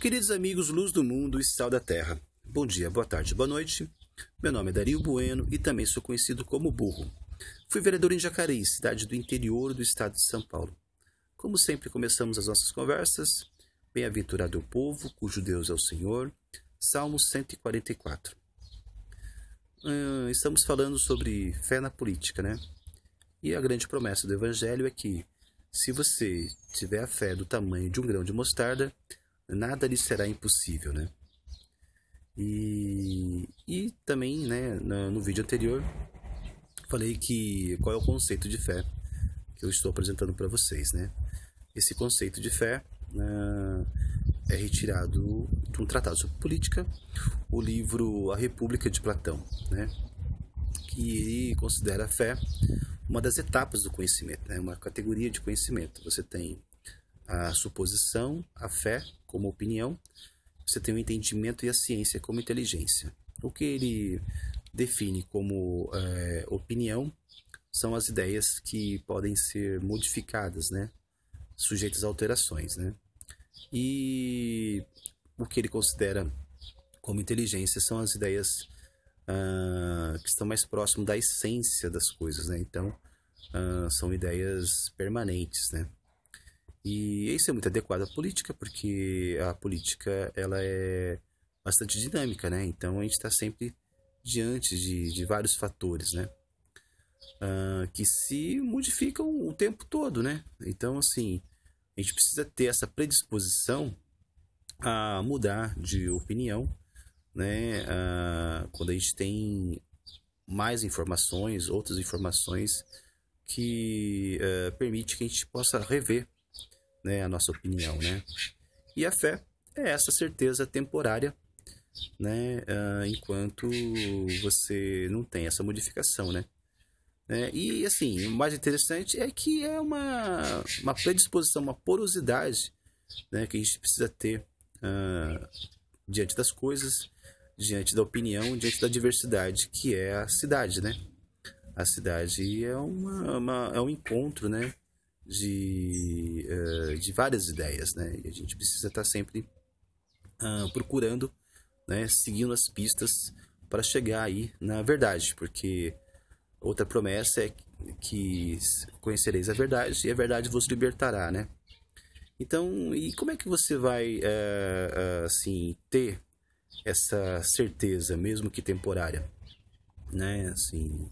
Queridos amigos Luz do Mundo e Sal da Terra, bom dia, boa tarde, boa noite. Meu nome é Dario Bueno e também sou conhecido como Burro. Fui vereador em Jacareí, cidade do interior do estado de São Paulo. Como sempre, começamos as nossas conversas. Bem-aventurado é o povo, cujo Deus é o Senhor. Salmo 144. Estamos falando sobre fé na política, né? E a grande promessa do Evangelho é que, se você tiver a fé do tamanho de um grão de mostarda, nada lhe será impossível, né? E também, né, no vídeo anterior, falei que qual é o conceito de fé que eu estou apresentando para vocês, né? Esse conceito de fé é retirado de um tratado sobre política, o livro A República de Platão, né? Que considera a fé uma das etapas do conhecimento, né? Uma categoria de conhecimento. Você tem a suposição, a fé como opinião, você tem o entendimento e a ciência como inteligência. O que ele define como opinião são as ideias que podem ser modificadas, né? Sujeitas a alterações, né? E o que ele considera como inteligência são as ideias que estão mais próximo da essência das coisas, né? Então, são ideias permanentes, né? E isso é muito adequado à política, porque a política ela é bastante dinâmica, né? Então, a gente está sempre diante de vários fatores, né? Que se modificam o tempo todo, né? Então, assim, a gente precisa ter essa predisposição a mudar de opinião, né? Quando a gente tem mais informações, outras informações que permite que a gente possa rever, né, a nossa opinião, né? E a fé é essa certeza temporária, né? Enquanto você não tem essa modificação, né? E assim, o mais interessante é que é uma predisposição, uma porosidade, né, que a gente precisa ter diante das coisas, diante da opinião, diante da diversidade que é a cidade, né? A cidade é um encontro, né, de várias ideias, né? E a gente precisa estar sempre procurando, né, seguindo as pistas para chegar aí na verdade, porque outra promessa é que conhecereis a verdade e a verdade vos libertará, né? Então, e como é que você vai assim ter essa certeza, mesmo que temporária, né? Assim,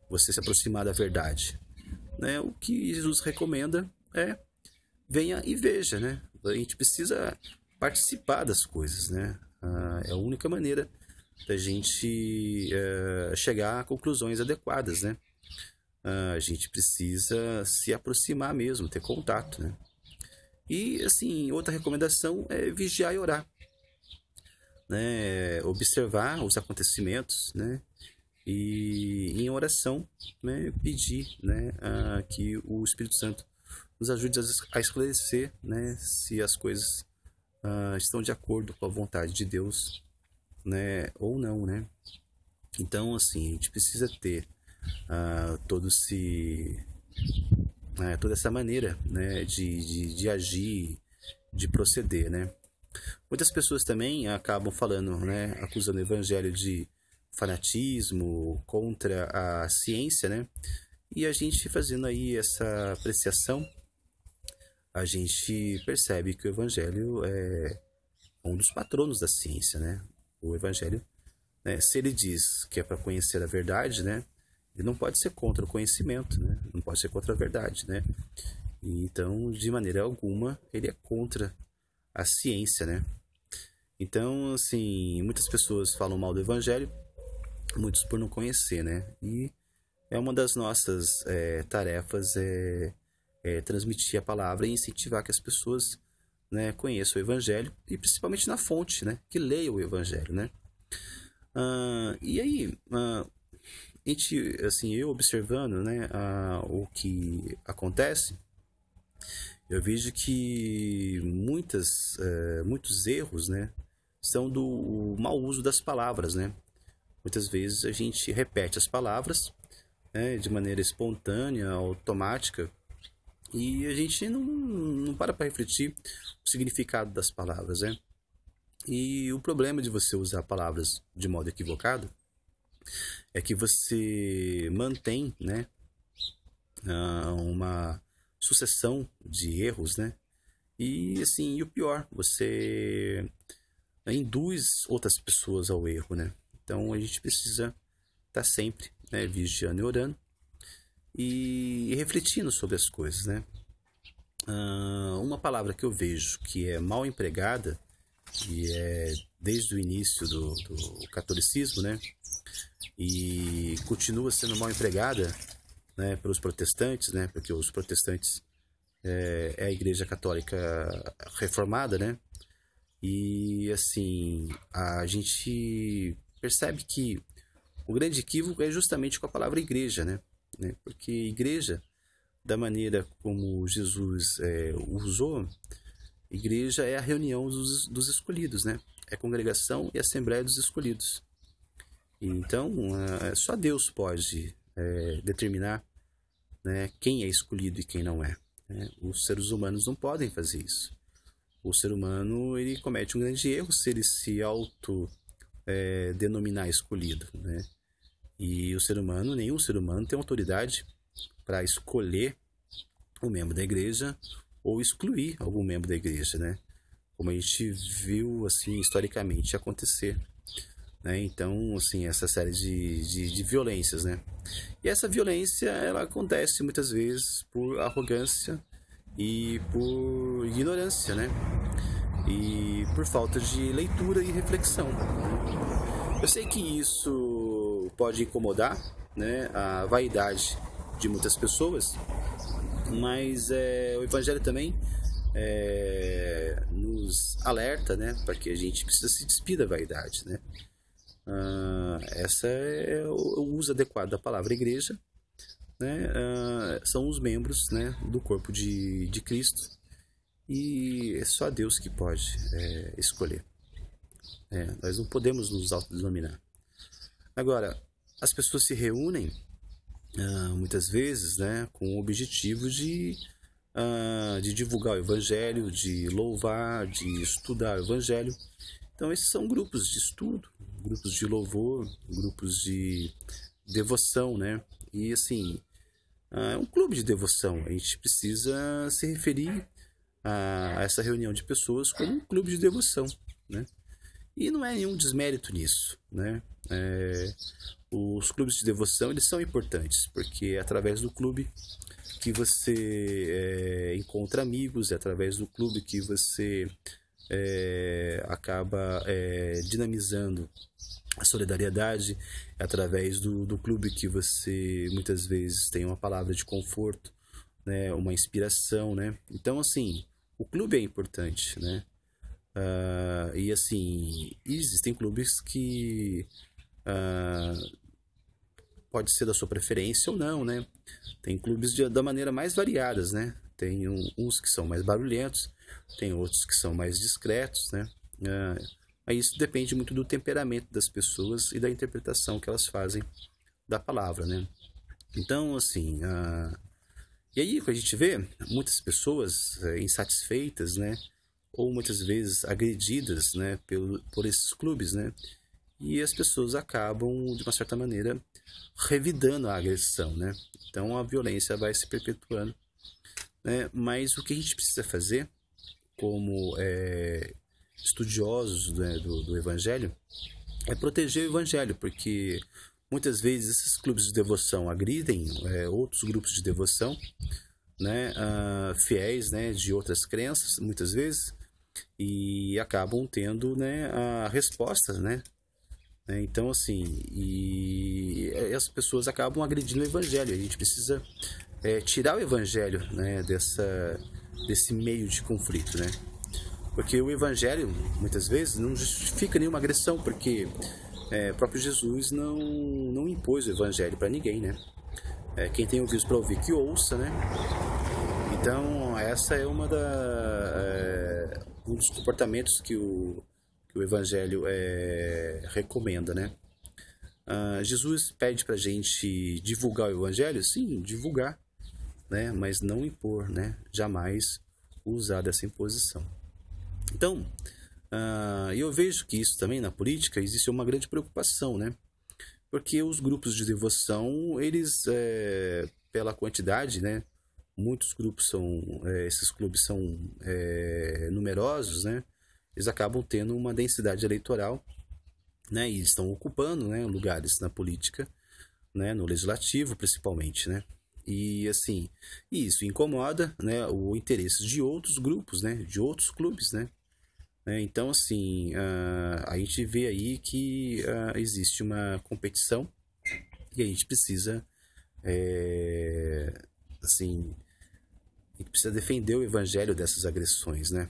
você se aproximar da verdade, né? O que Jesus recomenda é venha e veja, né? A gente precisa participar das coisas, né? É a única maneira da gente chegar a conclusões adequadas, né? A gente precisa se aproximar mesmo, ter contato, né? E, assim, outra recomendação é vigiar e orar, né? Observar os acontecimentos, né? E em oração, né, pedir, né, que o Espírito Santo nos ajude a esclarecer, né, se as coisas estão de acordo com a vontade de Deus, né, ou não, né? Então, assim, a gente precisa ter toda essa maneira, né, de agir, de proceder, né? Muitas pessoas também acabam falando, né, acusando o Evangelho de fanatismo contra a ciência, né? E a gente fazendo aí essa apreciação, a gente percebe que o Evangelho é um dos patronos da ciência, né? O Evangelho, né, se ele diz que é para conhecer a verdade, né? Ele não pode ser contra o conhecimento, né? Não pode ser contra a verdade, né? Então, de maneira alguma, ele é contra a ciência, né? Então, assim, muitas pessoas falam mal do Evangelho, muitos por não conhecer, né? E é uma das nossas tarefas transmitir a palavra e incentivar que as pessoas, né, conheçam o Evangelho e principalmente na fonte, né? Que leiam o Evangelho, né? E aí, a gente, assim, eu observando, né, o que acontece, eu vejo que muitos erros, né, são do mau uso das palavras, né? Muitas vezes a gente repete as palavras, né, de maneira espontânea, automática, e a gente não para refletir significado das palavras, né? E o problema de você usar palavras de modo equivocado é que você mantém, né, uma sucessão de erros, né? E assim, e o pior, você induz outras pessoas ao erro, né? Então a gente precisa estar sempre, né, vigiando e orando e refletindo sobre as coisas, né? Uma palavra que eu vejo que é mal empregada, e é desde o início do catolicismo, né? E continua sendo mal empregada, né, pelos protestantes, né? Porque os protestantes é a Igreja Católica reformada, né? E assim, a gente percebe que o grande equívoco é justamente com a palavra igreja, né? Porque igreja, da maneira como Jesus usou, igreja é a reunião dos escolhidos, né? É a congregação e a assembleia dos escolhidos. Então, só Deus pode determinar, né, quem é escolhido e quem não é. Né? Os seres humanos não podem fazer isso. O ser humano, ele comete um grande erro se ele se denominar escolhido, né? E o ser humano, nenhum ser humano tem autoridade para escolher um membro da igreja ou excluir algum membro da igreja, né? Como a gente viu, assim, historicamente acontecer, né? Então, assim, essa série de violências, né? E essa violência, ela acontece muitas vezes por arrogância e por ignorância, né? E por falta de leitura e reflexão. Eu sei que isso pode incomodar, né, a vaidade de muitas pessoas, mas o Evangelho também nos alerta, né, para que a gente precisa se despir da vaidade, né? Essa é o uso adequado da palavra igreja, né? São os membros, né, do corpo de Cristo, e é só Deus que pode escolher. Nós não podemos nos autodenominar. Agora, as pessoas se reúnem muitas vezes, né, com o objetivo de divulgar o Evangelho, de louvar, de estudar o Evangelho. Então esses são grupos de estudo, grupos de louvor, grupos de devoção, né? E assim, é um clube de devoção. A gente precisa se referir a essa reunião de pessoas como um clube de devoção, né? E não é nenhum desmérito nisso, né? Os clubes de devoção, eles são importantes, porque é através do clube que você encontra amigos, é através do clube que você acaba dinamizando a solidariedade, é através do clube que você muitas vezes tem uma palavra de conforto, né, uma inspiração, né? Então, assim, o clube é importante, né? E assim, existem clubes que pode ser da sua preferência ou não, né? Tem clubes da maneira mais variadas, né? Tem uns que são mais barulhentos, tem outros que são mais discretos, né? Aí isso depende muito do temperamento das pessoas e da interpretação que elas fazem da palavra, né? Então, assim, e aí a gente vê muitas pessoas insatisfeitas, né? Ou muitas vezes agredidas, né, por esses clubes, né? E as pessoas acabam, de uma certa maneira, revidando a agressão, né? Então a violência vai se perpetuando, né? Mas o que a gente precisa fazer, como estudiosos, né, do Evangelho, é proteger o Evangelho, porque muitas vezes esses clubes de devoção agridem outros grupos de devoção, né, fiéis, né, de outras crenças, muitas vezes, e acabam tendo, né, a resposta, né? Então, assim, e as pessoas acabam agredindo o Evangelho. A gente precisa tirar o Evangelho, né, desse meio de conflito, né? Porque o Evangelho, muitas vezes, não justifica nenhuma agressão, porque o próprio Jesus não impôs o Evangelho para ninguém, né? Quem tem ouvidos para ouvir, que ouça, né? Então, essa é um dos comportamentos que o Evangelho recomenda, né? Jesus pede pra gente divulgar o Evangelho? Sim, divulgar, né? Mas não impor, né? Jamais usar dessa imposição. Então, eu vejo que isso também na política existe uma grande preocupação, né? Porque os grupos de devoção, eles, pela quantidade, né? Muitos grupos são, esses clubes são numerosos, né? Eles acabam tendo uma densidade eleitoral, né? E estão ocupando, né, lugares na política, né? No legislativo, principalmente, né? E assim, isso incomoda, né, o interesse de outros grupos, né? De outros clubes, né? Então, assim, a gente vê aí que existe uma competição e a gente precisa, assim, a gente precisa defender o evangelho dessas agressões, né?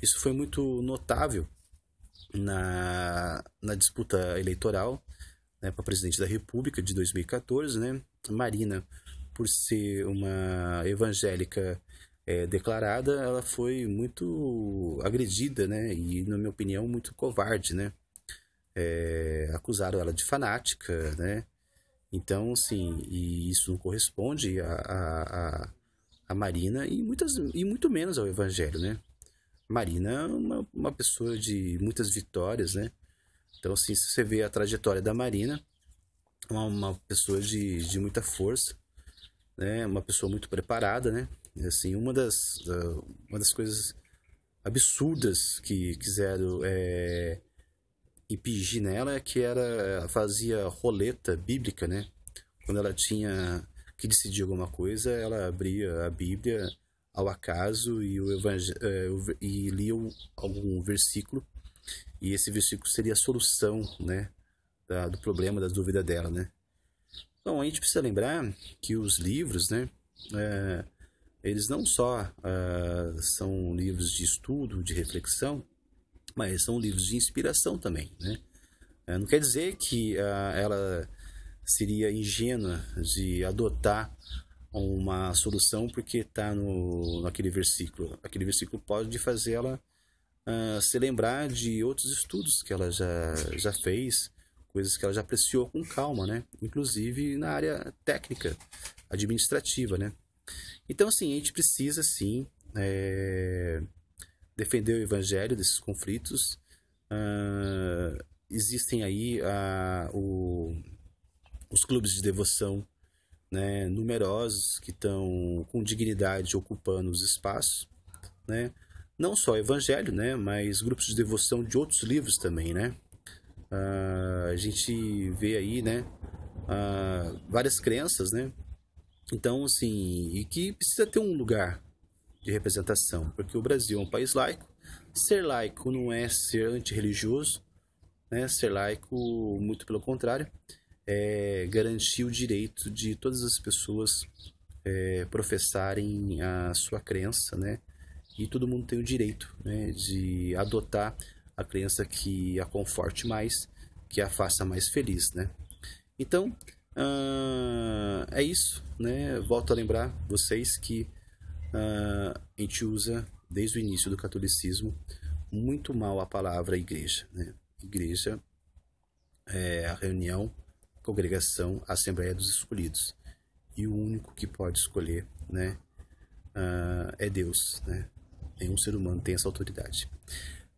Isso foi muito notável na disputa eleitoral, né, para presidente da República de 2014, né? Marina, por ser uma evangélica declarada, ela foi muito agredida, né? E, na minha opinião, muito covarde, né? Acusaram ela de fanática, né? Então, assim, e isso não corresponde a Marina e muito menos ao Evangelho, né? Marina é uma pessoa de muitas vitórias, né? Então, assim, se você vê a trajetória da Marina, uma pessoa de muita força, né? Uma pessoa muito preparada, né? E, assim, uma das coisas absurdas que quiseram impingir nela é que ela fazia roleta bíblica, né? Quando ela tinha que decidir alguma coisa, ela abria a Bíblia ao acaso e, e lia algum versículo, e esse versículo seria a solução, né, do problema, da dúvida dela, né? Então, a gente precisa lembrar que os livros, né, eles não só são livros de estudo, de reflexão, mas são livros de inspiração também, né? Não quer dizer que ela seria ingênua de adotar uma solução porque está naquele versículo. Aquele versículo pode fazer ela se lembrar de outros estudos que ela já fez, coisas que ela já apreciou com calma, né? Inclusive na área técnica, administrativa, né? Então, assim, a gente precisa, sim, defender o evangelho desses conflitos. Existem aí os clubes de devoção, né, numerosos que estão com dignidade ocupando os espaços, né? Não só o evangelho, né, mas grupos de devoção de outros livros também, né? A gente vê aí, né, várias crenças, né? Então, assim, e que precisa ter um lugar de representação, porque o Brasil é um país laico. Ser laico não é ser antirreligioso, né? Ser laico, muito pelo contrário, é garantir o direito de todas as pessoas professarem a sua crença, né? E todo mundo tem o direito, né, de adotar a crença que a conforte mais, que a faça mais feliz, né? Então, é isso, né? Volto a lembrar vocês que a gente usa, desde o início do catolicismo, muito mal a palavra igreja, né? Igreja é a reunião, congregação, assembleia dos escolhidos. E o único que pode escolher, né, é Deus, né? Nenhum ser humano tem essa autoridade.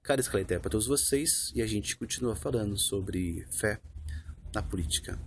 Cara, esclarecer para todos vocês, e a gente continua falando sobre fé na política.